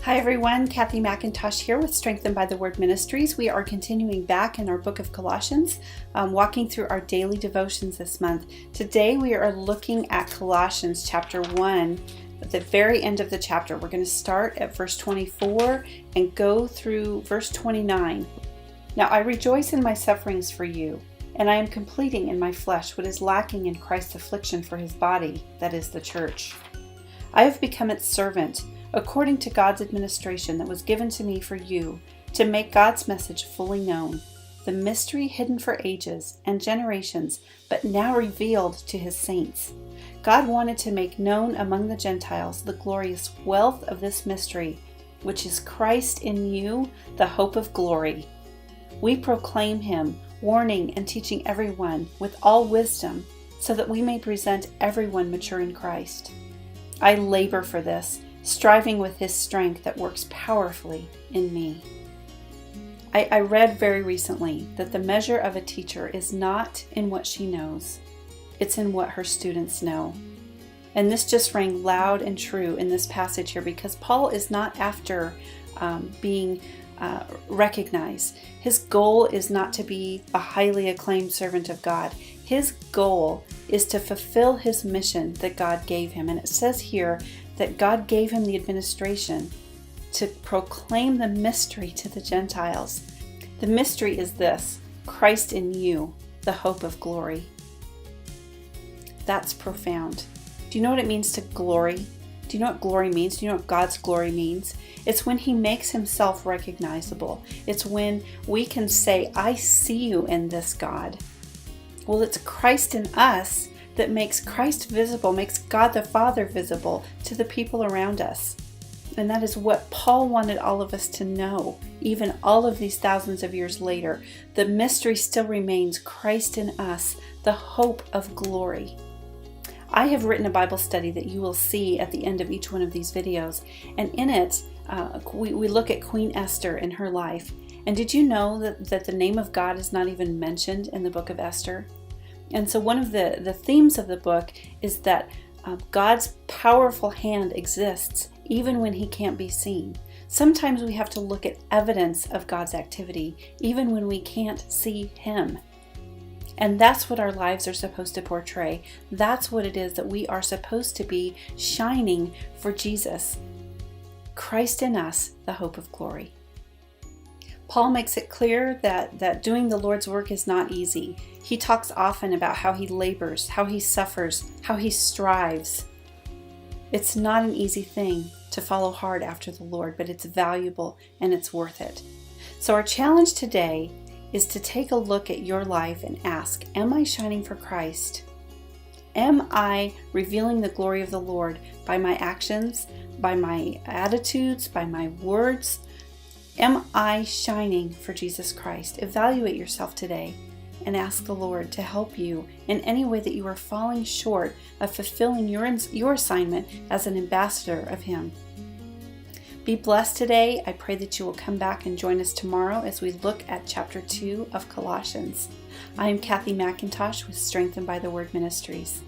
Hi everyone, Kathy McIntosh here with Strengthened by the Word Ministries. We are continuing back in our book of Colossians, walking through our daily devotions this month. Today we are looking at Colossians chapter 1, at the very end of the chapter. We're going to start at verse 24 and go through verse 29. Now I rejoice in my sufferings for you, and I am completing in my flesh what is lacking in Christ's affliction for his body, that is the church. I have become its servant, according to God's administration that was given to me for you, to make God's message fully known, the mystery hidden for ages and generations, but now revealed to his saints. God wanted to make known among the Gentiles the glorious wealth of this mystery, which is Christ in you, the hope of glory. We proclaim him, warning and teaching everyone with all wisdom, so that we may present everyone mature in Christ. I labor for this, striving with his strength that works powerfully in me. I read very recently that the measure of a teacher is not in what she knows, it's in what her students know. And this just rang loud and true in this passage here, because Paul is not after being recognized. His goal is not to be a highly acclaimed servant of God. His goal is to fulfill his mission that God gave him. And it says here that God gave him the administration to proclaim the mystery to the Gentiles. The mystery is this: Christ in you, the hope of glory. That's profound. Do you know what it means to glory? Do you know what glory means? Do you know what God's glory means? It's when he makes himself recognizable. It's when we can say, I see you in this, God. Well, it's Christ in us that makes Christ visible, makes God the Father visible to the people around us. And that is what Paul wanted all of us to know, even all of these thousands of years later. The mystery still remains: Christ in us, the hope of glory. I have written a Bible study that you will see at the end of each one of these videos. And in it, we look at Queen Esther and her life. And did you know that the name of God is not even mentioned in the book of Esther? And so one of the themes of the book is that God's powerful hand exists even when he can't be seen. Sometimes we have to look at evidence of God's activity even when we can't see him. And that's what our lives are supposed to portray. That's what it is that we are supposed to be shining for Jesus. Christ in us, the hope of glory. Paul makes it clear that doing the Lord's work is not easy. He talks often about how he labors, how he suffers, how he strives. It's not an easy thing to follow hard after the Lord, but it's valuable and it's worth it. So our challenge today is to take a look at your life and ask, am I shining for Christ? Am I revealing the glory of the Lord by my actions, by my attitudes, by my words? Am I shining for Jesus Christ? Evaluate yourself today and ask the Lord to help you in any way that you are falling short of fulfilling your assignment as an ambassador of him. Be blessed today. I pray that you will come back and join us tomorrow as we look at chapter 2 of Colossians. I am Kathy McIntosh with Strengthened by the Word Ministries.